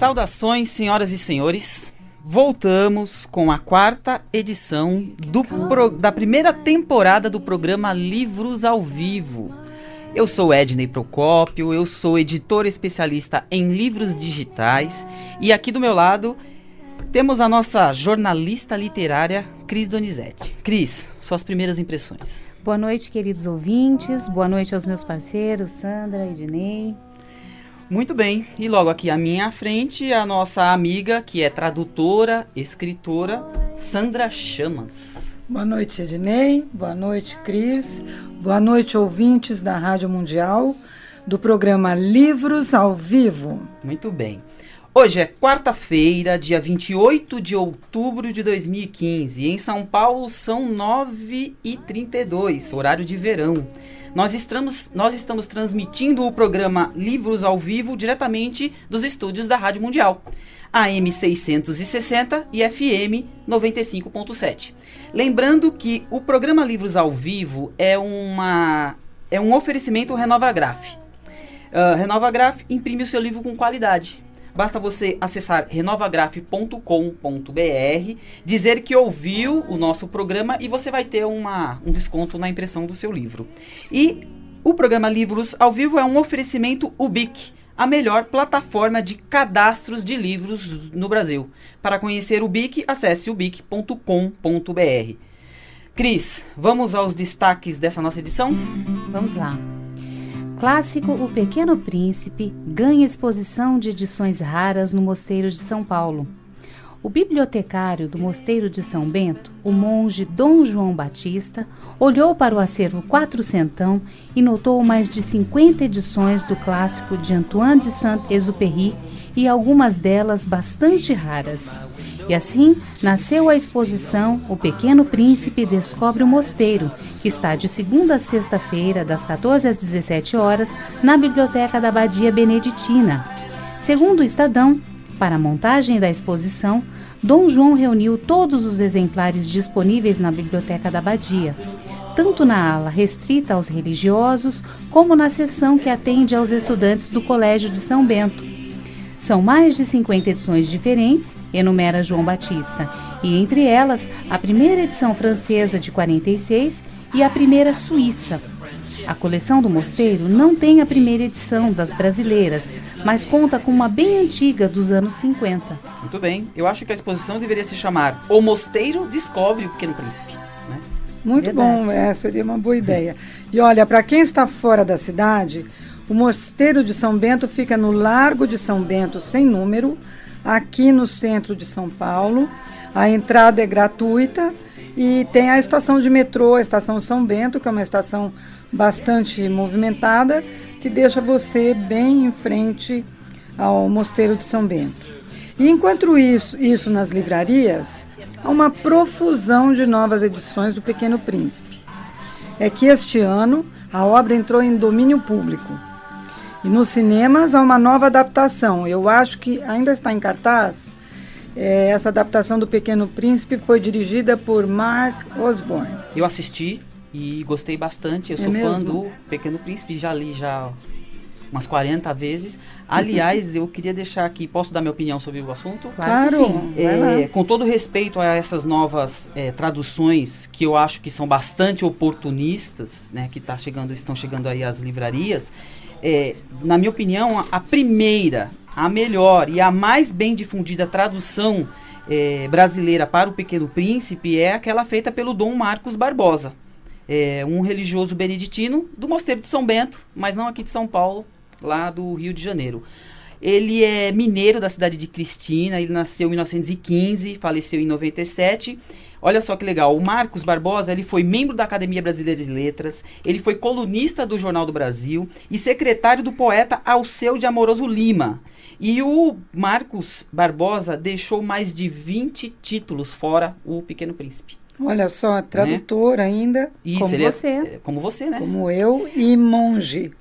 Saudações, senhoras e senhores. Voltamos com a quarta edição da primeira temporada do programa Livros ao Vivo. Eu sou Ednei Procópio, eu sou editor especialista em livros digitais e aqui do meu lado temos a nossa jornalista literária, Cris Donizete. Cris, suas primeiras impressões. Boa noite, queridos ouvintes, boa noite aos meus parceiros, Sandra, Ednei. Muito bem, e logo aqui à minha frente a nossa amiga, que é tradutora, escritora, Sandra Chamas. Boa noite, Ednei, boa noite, Cris, boa noite, ouvintes da Rádio Mundial, do programa Livros ao Vivo. Muito bem. Hoje é quarta-feira, dia 28 de outubro de 2015, e em São Paulo são 9h32, horário de verão. Nós estamos transmitindo o programa Livros ao Vivo diretamente dos estúdios da Rádio Mundial, AM 660 e FM 95.7. Lembrando que o programa Livros ao Vivo é um oferecimento RenovaGraph. RenovaGraph imprime o seu livro com qualidade. Basta você acessar renovagraph.com.br, dizer que ouviu o nosso programa e você vai ter um desconto na impressão do seu livro. E o programa Livros ao Vivo é um oferecimento Ubic, a melhor plataforma de cadastros de livros no Brasil. Para conhecer o Ubic, acesse ubic.com.br. Cris, vamos aos destaques dessa nossa edição? Vamos lá. Clássico O Pequeno Príncipe ganha exposição de edições raras no Mosteiro de São Paulo. O bibliotecário do Mosteiro de São Bento, o monge Dom João Batista, olhou para o acervo quatrocentão e notou mais de 50 edições do clássico de Antoine de Saint-Exupéry e algumas delas bastante raras. E assim nasceu a exposição O Pequeno Príncipe Descobre o Mosteiro, que está de segunda a sexta-feira, das 14 às 17 horas, na Biblioteca da Abadia Beneditina. Segundo o Estadão, para a montagem da exposição, Dom João reuniu todos os exemplares disponíveis na Biblioteca da Abadia, tanto na ala restrita aos religiosos, como na seção que atende aos estudantes do Colégio de São Bento. São mais de 50 edições diferentes, enumera João Batista, e entre elas a primeira edição francesa de 46 e a primeira suíça. A coleção do Mosteiro não tem a primeira edição das brasileiras, mas conta com uma bem antiga dos anos 50. Muito bem, eu acho que a exposição deveria se chamar O Mosteiro Descobre o Pequeno Príncipe. Né? Muito Verdade. bom, seria uma boa ideia. E olha, para quem está fora da cidade, o Mosteiro de São Bento fica no Largo de São Bento, sem número, aqui no centro de São Paulo. A entrada é gratuita e tem a estação de metrô, a Estação São Bento, que é uma estação bastante movimentada, que deixa você bem em frente ao Mosteiro de São Bento. E enquanto isso nas livrarias, há uma profusão de novas edições do Pequeno Príncipe. É que este ano a obra entrou em domínio público. E nos cinemas há uma nova adaptação. Eu acho que ainda está em cartaz. Essa adaptação do Pequeno Príncipe foi dirigida por Mark Osborne. Eu assisti e gostei bastante. Eu sou fã do Pequeno Príncipe, já li umas 40 vezes. Aliás, eu queria deixar aqui, posso dar minha opinião sobre o assunto? Claro, com todo respeito a essas novas traduções, que eu acho que são bastante oportunistas, né, que estão chegando aí às livrarias, na minha opinião, a primeira, a melhor e a mais bem difundida tradução brasileira para o Pequeno Príncipe é aquela feita pelo Dom Marcos Barbosa, um religioso beneditino do Mosteiro de São Bento, mas não aqui de São Paulo, lá do Rio de Janeiro. Ele é mineiro da cidade de Cristina, ele nasceu em 1915, faleceu em 97. Olha só que legal, o Marcos Barbosa, ele foi membro da Academia Brasileira de Letras, ele foi colunista do Jornal do Brasil e secretário do poeta Alceu de Amoroso Lima. E o Marcos Barbosa deixou mais de 20 títulos fora o Pequeno Príncipe. Olha só, tradutor ainda. Isso, como você. Como você, né? Como eu e monge.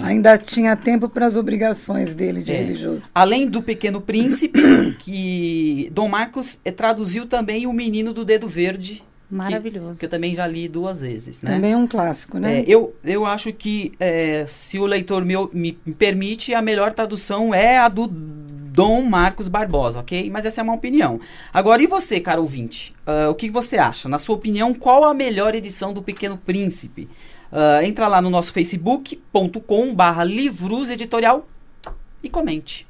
Ainda tinha tempo para as obrigações dele de religioso. Além do Pequeno Príncipe, que Dom Marcos traduziu também O Menino do Dedo Verde. Maravilhoso. Que eu também já li 2 vezes, né? Também é um clássico, né? Eu acho que, se o leitor me permite, a melhor tradução é a do Dom Marcos Barbosa, ok? Mas essa é uma opinião. Agora, e você, caro ouvinte? O que você acha? Na sua opinião, qual a melhor edição do Pequeno Príncipe? Entra lá no nosso facebook.com/Livruz Editorial e comente.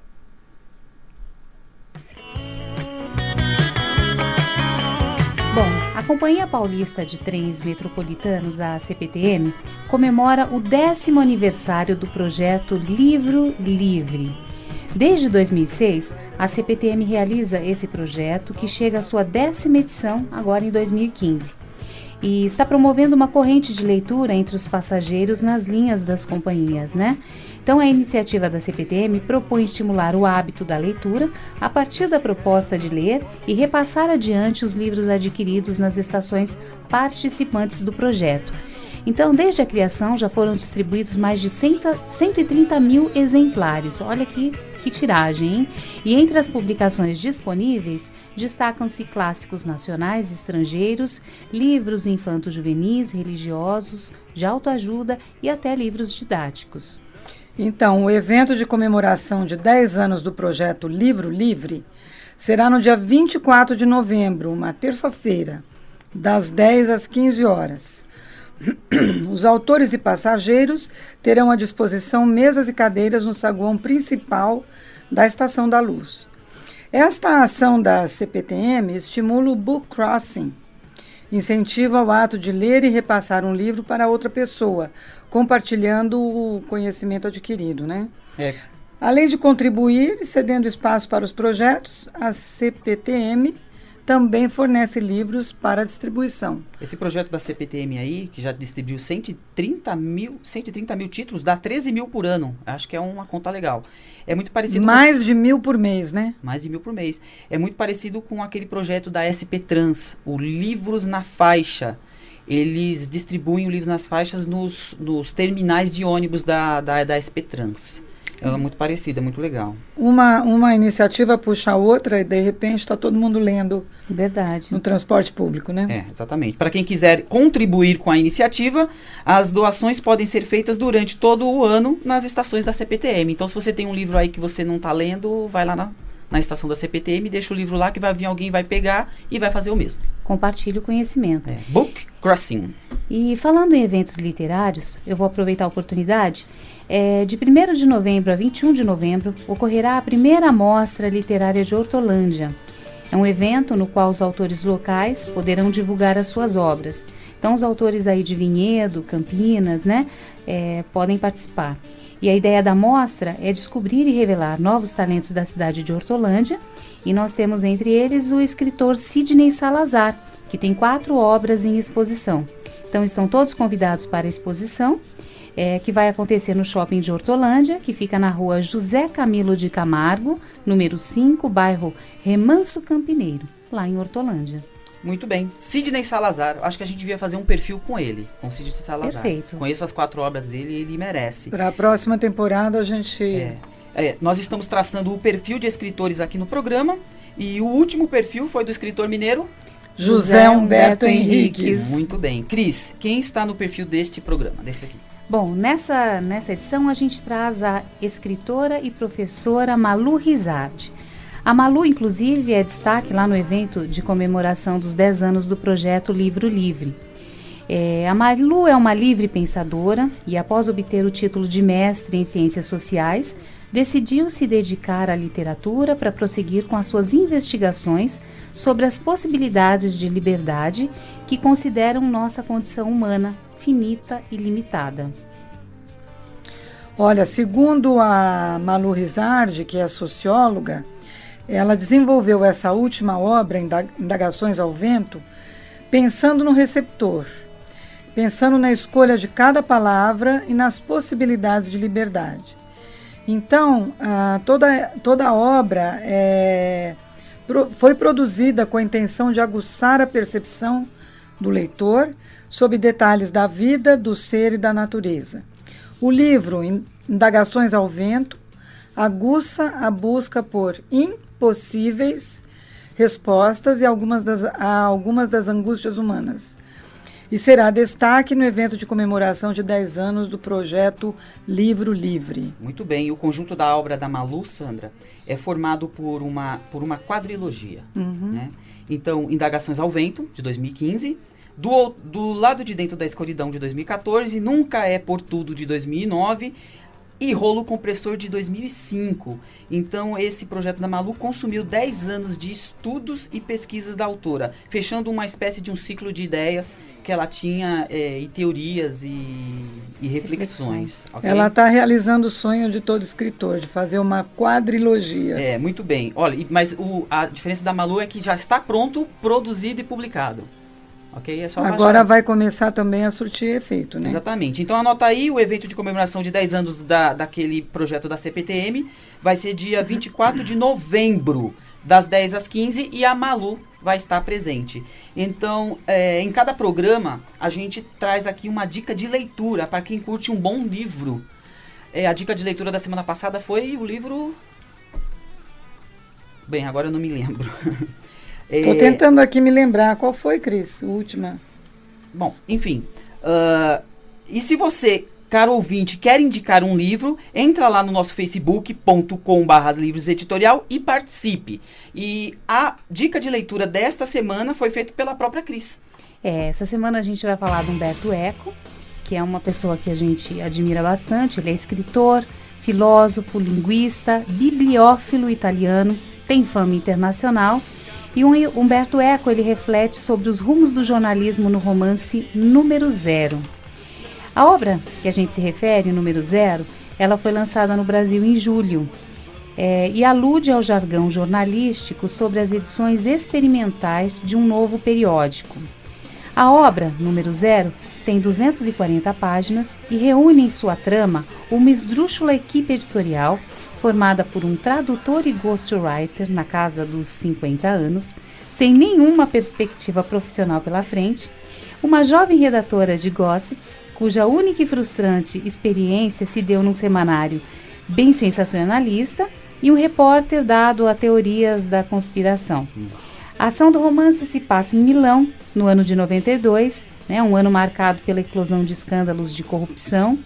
Bom, a Companhia Paulista de Trens Metropolitanos, a CPTM, comemora o 10º aniversário do projeto Livro Livre. Desde 2006, a CPTM realiza esse projeto, que chega à sua 10ª edição agora em 2015. E está promovendo uma corrente de leitura entre os passageiros nas linhas das companhias, né? Então, a iniciativa da CPTM propõe estimular o hábito da leitura a partir da proposta de ler e repassar adiante os livros adquiridos nas estações participantes do projeto. Então, desde a criação, já foram distribuídos mais de 130 mil exemplares. Olha que tiragem, hein? E entre as publicações disponíveis, destacam-se clássicos nacionais e estrangeiros, livros infanto-juvenis, religiosos, de autoajuda e até livros didáticos. Então, o evento de comemoração de 10 anos do projeto Livro Livre será no dia 24 de novembro, uma terça-feira, das 10 às 15 horas. Os autores e passageiros terão à disposição mesas e cadeiras no saguão principal da Estação da Luz. Esta ação da CPTM estimula o book crossing, incentiva o ato de ler e repassar um livro para outra pessoa, compartilhando o conhecimento adquirido, né? Além de contribuir e cedendo espaço para os projetos, a CPTM também fornece livros para distribuição. Esse projeto da CPTM aí, que já distribuiu 130 mil títulos, dá 13 mil por ano. Acho que é uma conta legal. É muito parecido... Mais de 1.000 por mês, né? Mais de 1.000 por mês. É muito parecido com aquele projeto da SP Trans, o Livros na Faixa. Eles distribuem o Livros nas Faixas nos terminais de ônibus da SP Trans. É muito parecido, é muito legal. Uma iniciativa puxa a outra e, de repente, está todo mundo lendo. Verdade. No transporte público, né? É, exatamente. Para quem quiser contribuir com a iniciativa, as doações podem ser feitas durante todo o ano nas estações da CPTM. Então, se você tem um livro aí que você não está lendo, vai lá na estação da CPTM, deixa o livro lá que vai vir alguém, vai pegar e vai fazer o mesmo. Compartilhe o conhecimento. Book Crossing. E falando em eventos literários, eu vou aproveitar a oportunidade. De 1º de novembro a 21 de novembro, ocorrerá a primeira Mostra Literária de Hortolândia. É um evento no qual os autores locais poderão divulgar as suas obras. Então, os autores aí de Vinhedo, Campinas, né, podem participar. E a ideia da mostra é descobrir e revelar novos talentos da cidade de Hortolândia. E nós temos entre eles o escritor Sidney Salazar, que tem 4 obras em exposição. Então, estão todos convidados para a exposição, que vai acontecer no Shopping de Hortolândia, que fica na rua José Camilo de Camargo, número 5, bairro Remanso Campineiro, lá em Hortolândia. Muito bem. Sidney Salazar, acho que a gente devia fazer um perfil com ele, com Sidney Salazar. Perfeito. Conheço as 4 obras dele e ele merece. Para a próxima temporada a gente... nós estamos traçando o perfil de escritores aqui no programa e o último perfil foi do escritor mineiro José Humberto Henriques. Muito bem. Cris, quem está no perfil deste programa, desse aqui? Bom, nessa edição a gente traz a escritora e professora Malu Rizardi. A Malu, inclusive, é destaque lá no evento de comemoração dos 10 anos do projeto Livro Livre. A Malu é uma livre pensadora e, após obter o título de mestre em Ciências Sociais, decidiu se dedicar à literatura para prosseguir com as suas investigações sobre as possibilidades de liberdade que consideram nossa condição humana finita e limitada. Olha, segundo a Malu Rizardi, que é socióloga, ela desenvolveu essa última obra, Indagações ao Vento, pensando no receptor, pensando na escolha de cada palavra e nas possibilidades de liberdade. Então, toda a obra foi produzida com a intenção de aguçar a percepção do leitor sobre detalhes da vida, do ser e da natureza. O livro, Indagações ao Vento, aguça a busca por impossíveis respostas a algumas das angústias humanas. e será destaque no evento de comemoração de 10 anos do projeto Livro Livre. Muito bem, e o conjunto da obra da Malu, Sandra, é formado por uma quadrilogia. Né? Então, Indagações ao Vento, de 2015, do Lado de Dentro da Escuridão, de 2014, Nunca é por Tudo, de 2009, e Rolo Compressor, de 2005. Então, esse projeto da Malu consumiu 10 anos de estudos e pesquisas da autora, fechando uma espécie de um ciclo de ideias que ela tinha, e teorias e reflexões. Okay? Ela está realizando o sonho de todo escritor, de fazer uma quadrilogia. Muito bem. Olha, mas a diferença da Malu é que já está pronto, produzido e publicado. Okay? É só agora vai começar também a surtir efeito, né? Exatamente. Então anota aí, o evento de comemoração de 10 anos daquele projeto da CPTM vai ser dia 24 de novembro, das 10 às 15, e a Malu vai estar presente. Então, em cada programa, a gente traz aqui uma dica de leitura para quem curte um bom livro. A dica de leitura da semana passada foi o livro... Bem, agora eu não me lembro. Estou tentando aqui me lembrar. Qual foi, Cris? A última. Bom, enfim. E se você, caro ouvinte, quer indicar um livro, entra lá no nosso facebook.com/livros-editorial e participe. E a dica de leitura desta semana foi feita pela própria Cris. Essa semana a gente vai falar do Umberto Eco, que é uma pessoa que a gente admira bastante. Ele é escritor, filósofo, linguista, bibliófilo italiano, tem fama internacional. E o Umberto Eco, ele reflete sobre os rumos do jornalismo no romance Número Zero. A obra que a gente se refere, Número Zero, ela foi lançada no Brasil em julho e alude ao jargão jornalístico sobre as edições experimentais de um novo periódico. A obra, Número Zero, tem 240 páginas e reúne em sua trama uma esdrúxula equipe editorial formada por um tradutor e ghostwriter na casa dos 50 anos, sem nenhuma perspectiva profissional pela frente, uma jovem redatora de gossips, cuja única e frustrante experiência se deu num semanário bem sensacionalista, e um repórter dado a teorias da conspiração. A ação do romance se passa em Milão, no ano de 92, um ano marcado pela eclosão de escândalos de corrupção,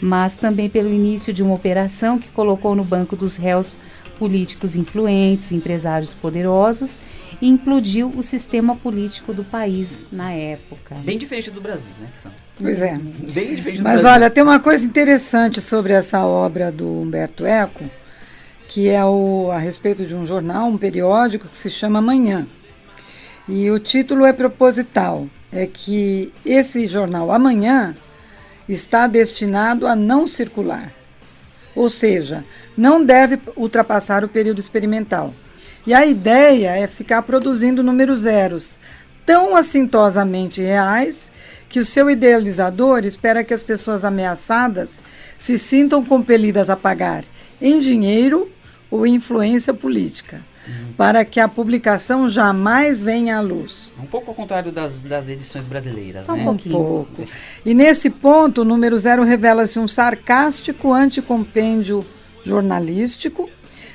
mas também pelo início de uma operação que colocou no banco dos réus políticos influentes, empresários poderosos, e implodiu o sistema político do país na época. Bem diferente do Brasil, né? Pois é. Bem diferente do Mas Brasil. Olha, tem uma coisa interessante sobre essa obra do Umberto Eco, que é a respeito de um jornal, um periódico que se chama Amanhã. E o título é proposital, é que esse jornal Amanhã está destinado a não circular, ou seja, não deve ultrapassar o período experimental. E a ideia é ficar produzindo números zeros, tão assintosamente reais, que o seu idealizador espera que as pessoas ameaçadas se sintam compelidas a pagar em dinheiro ou influência política, para que a publicação jamais venha à luz. Um pouco ao contrário das edições brasileiras, Só né? um pouquinho. Pouco. E nesse ponto, o Número Zero revela-se um sarcástico anticompêndio jornalístico,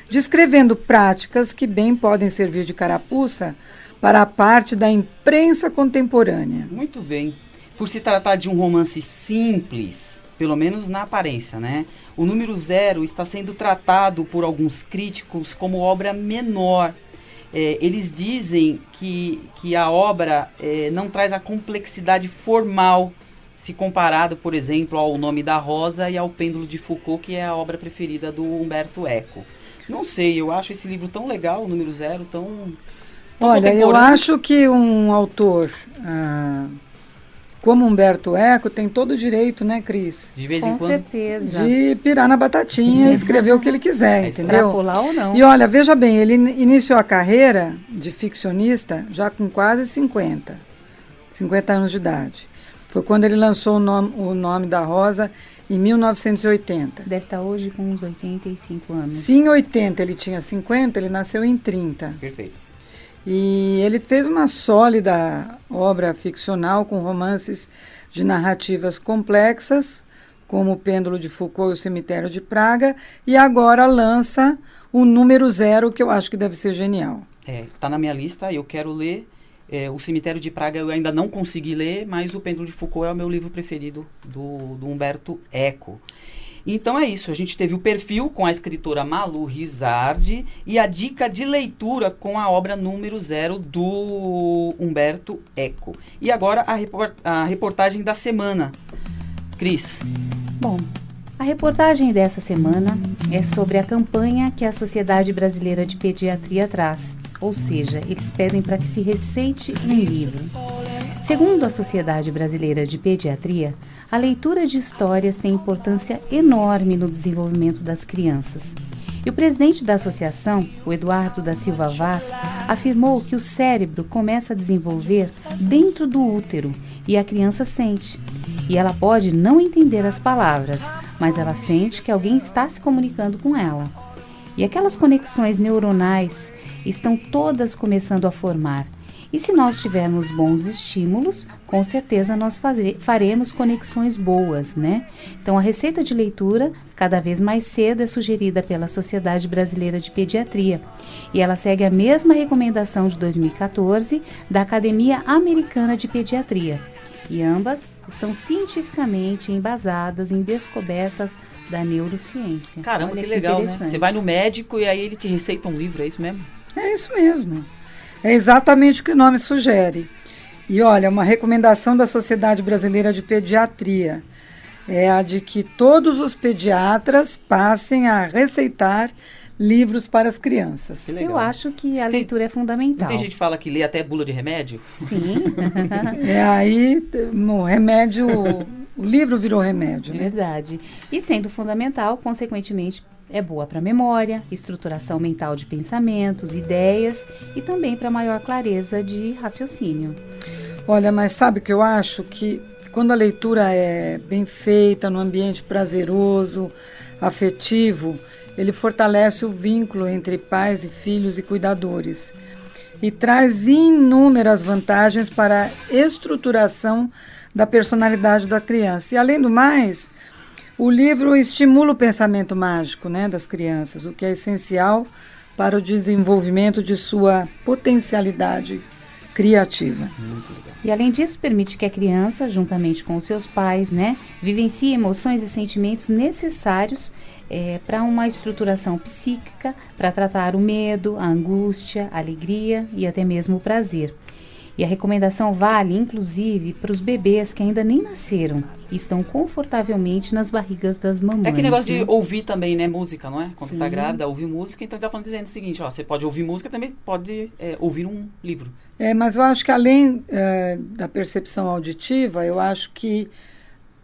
descrevendo práticas que bem podem servir de carapuça para a parte da imprensa contemporânea. Muito bem. Por se tratar de um romance simples, pelo menos na aparência, né? O Número Zero está sendo tratado por alguns críticos como obra menor. Eles dizem que a obra não traz a complexidade formal, se comparado, por exemplo, ao Nome da Rosa e ao Pêndulo de Foucault, que é a obra preferida do Umberto Eco. Não sei, eu acho esse livro tão legal, o Número Zero, tão Olha, eu acho que um autor como Umberto Eco tem todo o direito, né, Cris? De vez em Com quando. certeza. De pirar na batatinha e escrever o que ele quiser, entendeu? Extrapolar ou não. E olha, veja bem, ele iniciou a carreira de ficcionista já com quase 50 anos de idade. Foi quando ele lançou o Nome da Rosa em 1980. Deve estar hoje com uns 85 anos. Se em 80 ele tinha 50, ele nasceu em 30. Perfeito. E ele fez uma sólida obra ficcional com romances de narrativas complexas, como O Pêndulo de Foucault e O Cemitério de Praga, e agora lança o Número Zero, que eu acho que deve ser genial. Tá na minha lista, eu quero ler. O Cemitério de Praga eu ainda não consegui ler, mas O Pêndulo de Foucault é o meu livro preferido do Umberto Eco. Então é isso, a gente teve o perfil com a escritora Malu Rizardi e a dica de leitura com a obra número 0 do Umberto Eco. E agora a reportagem da semana. Cris. Bom, a reportagem dessa semana é sobre a campanha que a Sociedade Brasileira de Pediatria traz, ou seja, eles pedem para que se receite um livro. Segundo a Sociedade Brasileira de Pediatria, a leitura de histórias tem importância enorme no desenvolvimento das crianças. E o presidente da associação, o Eduardo da Silva Vaz, afirmou que o cérebro começa a desenvolver dentro do útero e a criança sente. E ela pode não entender as palavras, mas ela sente que alguém está se comunicando com ela. E aquelas conexões neuronais estão todas começando a formar. E se nós tivermos bons estímulos, com certeza nós faremos conexões boas, né? Então, a receita de leitura, cada vez mais cedo, é sugerida pela Sociedade Brasileira de Pediatria. E ela segue a mesma recomendação de 2014 da Academia Americana de Pediatria. E ambas estão cientificamente embasadas em descobertas da neurociência. Caramba, Olha que legal, né? interessante. Você vai no médico e aí ele te receita um livro, é isso mesmo? É isso mesmo. É exatamente o que o nome sugere. E olha, uma recomendação da Sociedade Brasileira de Pediatria é a de que todos os pediatras passem a receitar livros para as crianças. Que legal. Eu acho que a leitura é fundamental. Não tem gente que fala que lê até bula de remédio? Sim. Aí o remédio, o livro virou remédio, É né? verdade. E sendo fundamental, consequentemente, é boa para a memória, estruturação mental de pensamentos, ideias e também para maior clareza de raciocínio. Olha, mas sabe o que eu acho? Que quando a leitura é bem feita, num ambiente prazeroso, afetivo, ele fortalece o vínculo entre pais e filhos e cuidadores e traz inúmeras vantagens para a estruturação da personalidade da criança. E, além do mais, o livro estimula o pensamento mágico, né, das crianças, o que é essencial para o desenvolvimento de sua potencialidade criativa. E além disso, permite que a criança, juntamente com os seus pais, né, vivencie emoções e sentimentos necessários para uma estruturação psíquica, para tratar o medo, a angústia, a alegria e até mesmo o prazer. E a recomendação vale, inclusive, para os bebês que ainda nem nasceram e estão confortavelmente nas barrigas das mamães. É aquele negócio né? de ouvir também, né, música, não é? Quando Sim. tá grávida, ouvir música, então tá falando dizendo o seguinte, ó, você pode ouvir música, também pode ouvir um livro. Mas eu acho que além da percepção auditiva, eu acho que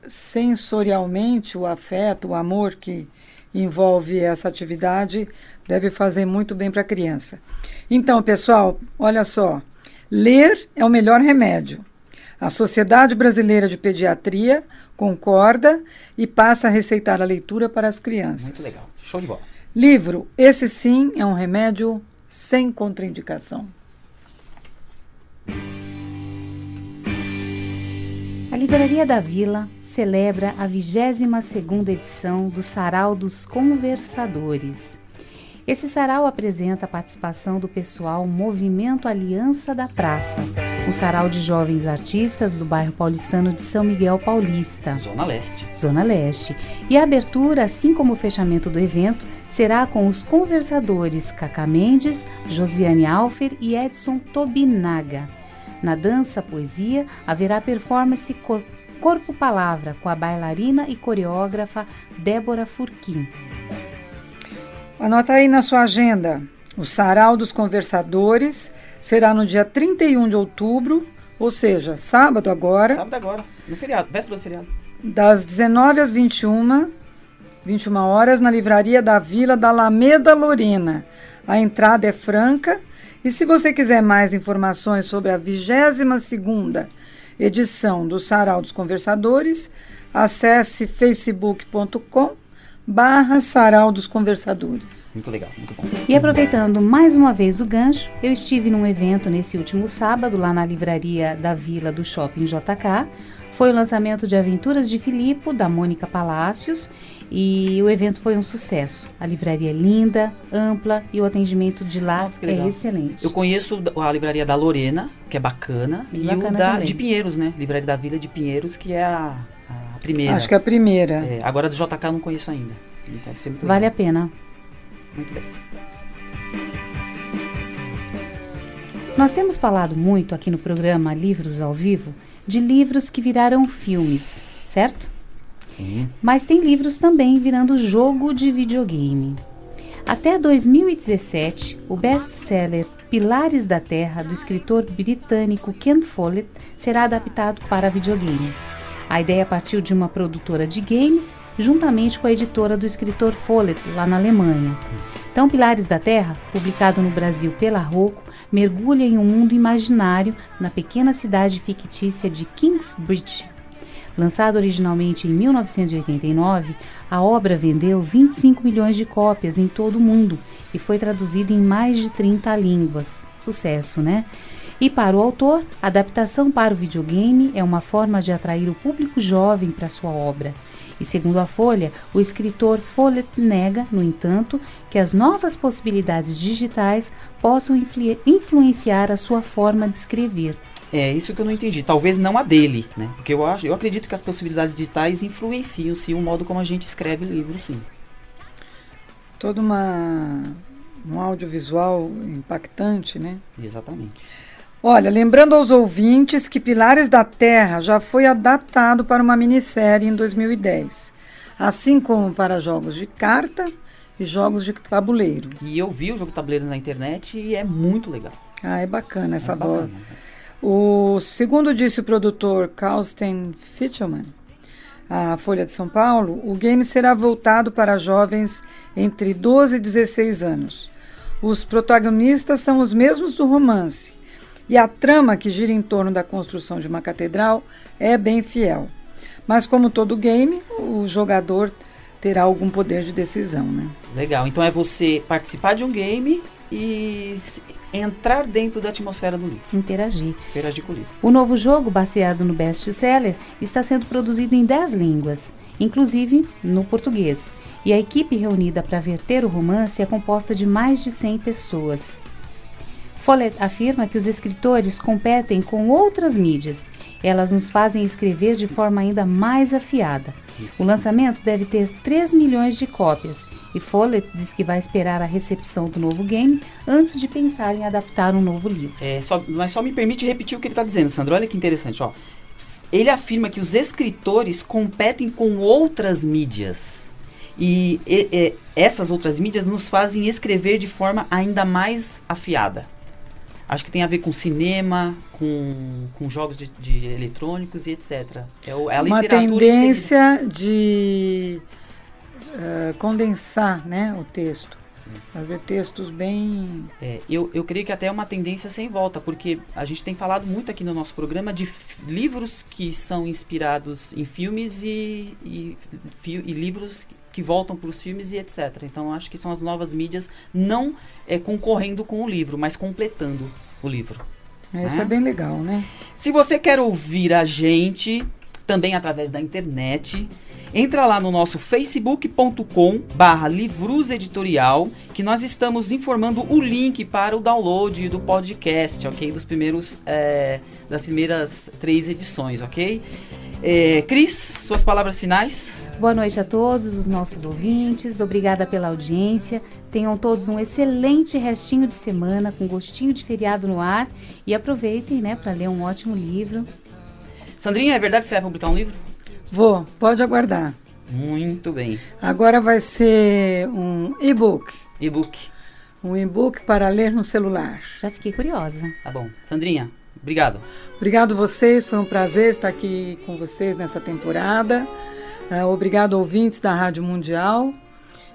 sensorialmente o afeto, o amor que envolve essa atividade deve fazer muito bem para a criança. Então, pessoal, olha só, ler é o melhor remédio. A Sociedade Brasileira de Pediatria concorda e passa a receitar a leitura para as crianças. Muito legal, show de bola. Livro, esse sim é um remédio sem contraindicação. A Livraria da Vila celebra a 22ª edição do Sarau dos Conversadores. Esse sarau apresenta a participação do pessoal Movimento Aliança da Praça, um sarau de jovens artistas do bairro paulistano de São Miguel Paulista, Zona Leste. Zona Leste. E a abertura, assim como o fechamento do evento, será com os conversadores Cacá Mendes, Josiane Alfer e Edson Tobinaga. Na dança poesia, haverá performance Corpo-Palavra com a bailarina e coreógrafa Débora Furquim. Anota aí na sua agenda. O Sarau dos Conversadores será no dia 31 de outubro, ou seja, sábado agora, Sábado agora, no feriado, véspera do feriado. das 19 às 21 horas, na Livraria da Vila da Alameda Lorena. A entrada é franca e se você quiser mais informações sobre a 22ª edição do Sarau dos Conversadores, acesse facebook.com/Sarau dos Conversadores. Muito legal, muito bom. E aproveitando mais uma vez o gancho, eu estive num evento nesse último sábado lá na Livraria da Vila do Shopping JK. Foi o lançamento de Aventuras de Filipo, da Mônica Palácios, e o evento foi um sucesso. A livraria é linda, ampla e o atendimento de lá é excelente. Eu conheço a livraria da Lorena, que é bacana, Bem e bacana o de Pinheiros, né? Livraria da Vila de Pinheiros, que é a primeira. Acho que é a primeira. Agora do JK eu não conheço ainda. Então deve ser muito Vale legal. a pena. Muito bem. Nós temos falado muito aqui no programa Livros ao Vivo de livros que viraram filmes, certo? Sim. Mas tem livros também virando jogo de videogame. Até 2017, o best-seller Pilares da Terra, do escritor britânico Ken Follett, será adaptado para videogame. A ideia partiu de uma produtora de games, juntamente com a editora do escritor Follett, lá na Alemanha. Então, Pilares da Terra, publicado no Brasil pela Rocco, mergulha em um mundo imaginário na pequena cidade fictícia de Kingsbridge. Lançado originalmente em 1989, a obra vendeu 25 milhões de cópias em todo o mundo e foi traduzida em mais de 30 línguas. Sucesso, né? E para o autor, a adaptação para o videogame é uma forma de atrair o público jovem para sua obra. E segundo a Folha, o escritor Follett nega, no entanto, que as novas possibilidades digitais possam influenciar a sua forma de escrever. É isso que eu não entendi. Talvez não a dele, né? Porque eu acredito que as possibilidades digitais influenciam, sim, o modo como a gente escreve livros, sim. Todo um audiovisual impactante, né? Exatamente. Olha, lembrando aos ouvintes que Pilares da Terra já foi adaptado para uma minissérie em 2010, assim como para jogos de carta e jogos de tabuleiro. E eu vi o jogo de tabuleiro na internet e é muito legal. Ah, é bacana essa bacana. voz. O segundo disse o produtor Carsten Fitchman, a Folha de São Paulo, o game será voltado para jovens entre 12 e 16 anos. Os protagonistas são os mesmos do romance. E a trama, que gira em torno da construção de uma catedral, é bem fiel. Mas como todo game, o jogador terá algum poder de decisão, né? Legal. Então é você participar de um game e entrar dentro da atmosfera do livro. Interagir com o livro. O novo jogo, baseado no best-seller, está sendo produzido em 10 línguas, inclusive no português. E a equipe reunida para verter o romance é composta de mais de 100 pessoas. Follett afirma que os escritores competem com outras mídias. Elas nos fazem escrever de forma ainda mais afiada. O lançamento deve ter 3 milhões de cópias e Follett diz que vai esperar a recepção do novo game antes de pensar em adaptar um novo livro. Mas só me permite repetir o que ele está dizendo, Sandra. Olha que interessante. Ó. Ele afirma que os escritores competem com outras mídias. E essas outras mídias nos fazem escrever de forma ainda mais afiada. Acho que tem a ver com cinema, com jogos de eletrônicos e etc. É a uma tendência de condensar, né, o texto. Fazer textos bem... Eu creio que até é uma tendência sem volta, porque a gente tem falado muito aqui no nosso programa de livros que são inspirados em filmes e livros que voltam para os filmes e etc. Então acho que são as novas mídias não concorrendo com o livro, mas completando o livro. Isso é bem legal, né? Se você quer ouvir a gente também através da internet, entra lá no nosso facebook.com/Livruz Editorial, que nós estamos informando o link para o download do podcast, ok? Das primeiras 3 edições, ok? Cris, suas palavras finais? Boa noite a todos os nossos ouvintes, obrigada pela audiência. Tenham todos um excelente restinho de semana, com gostinho de feriado no ar. E aproveitem, né, para ler um ótimo livro. Sandrinha, é verdade que você vai publicar um livro? Vou, pode aguardar. Muito bem. Agora vai ser um e-book. Um e-book para ler no celular. Já fiquei curiosa. Tá bom. Sandrinha, obrigado. Obrigado vocês, foi um prazer estar aqui com vocês nessa temporada. Obrigado, ouvintes da Rádio Mundial.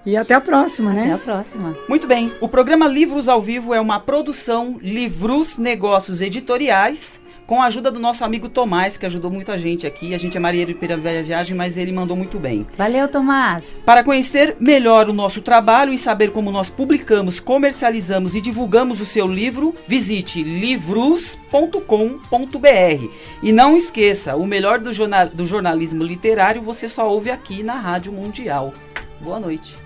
E até a próxima, né? Até a próxima. Muito bem. O programa Livros ao Vivo é uma produção Livruz Negócios Editoriais, com a ajuda do nosso amigo Tomás, que ajudou muito a gente aqui. A gente é marinheiro de primeira viagem, mas ele mandou muito bem. Valeu, Tomás! Para conhecer melhor o nosso trabalho e saber como nós publicamos, comercializamos e divulgamos o seu livro, visite livrus.com.br. E não esqueça, o melhor do jornalismo literário você só ouve aqui na Rádio Mundial. Boa noite.